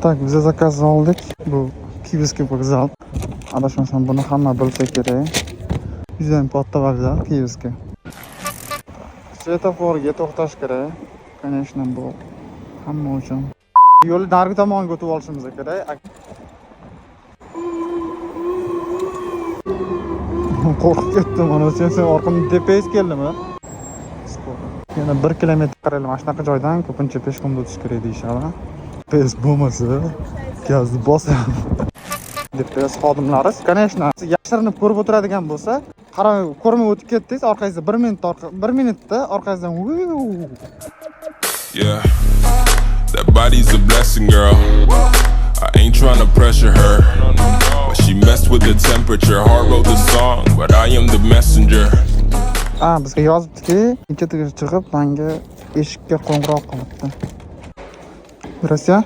Tak, bize zakaz oldik. Bu Kiyevskiy vokzal. Adashmasam buni hamma bilsa kerak. Juda katta vokzal Kiyevskiy. Svetoforga to'xtash kerak. Конечно, bu hamma uchun. Yo'lni narigi tomonga o'tib olishimiz kerak. Qo'rqib ketdim. Mana sen orqamda TPS keldimi? Yana 1 kilometr qarayli mana shunaqa joydan ko'pincha peshqumda o'tish kerak deyishadi. TPS bo'lmasa, gazni bosadi. DPS xodimlari, конечно, yashirinib ko'rib o'tiradigan bo'lsa, qarang, ko'rmay o'tib ketdingiz, orqangizda 1 minutda orqangizdan Yeah. That body's a blessing, girl. I ain't trying to pressure her. But she messed with the temperature. Heart wrote the song, but I am the messenger. Bizga yozibdiki, ikkitaga chiqib, menga eshikka qo'ng'iroq qilibdi. Rossiya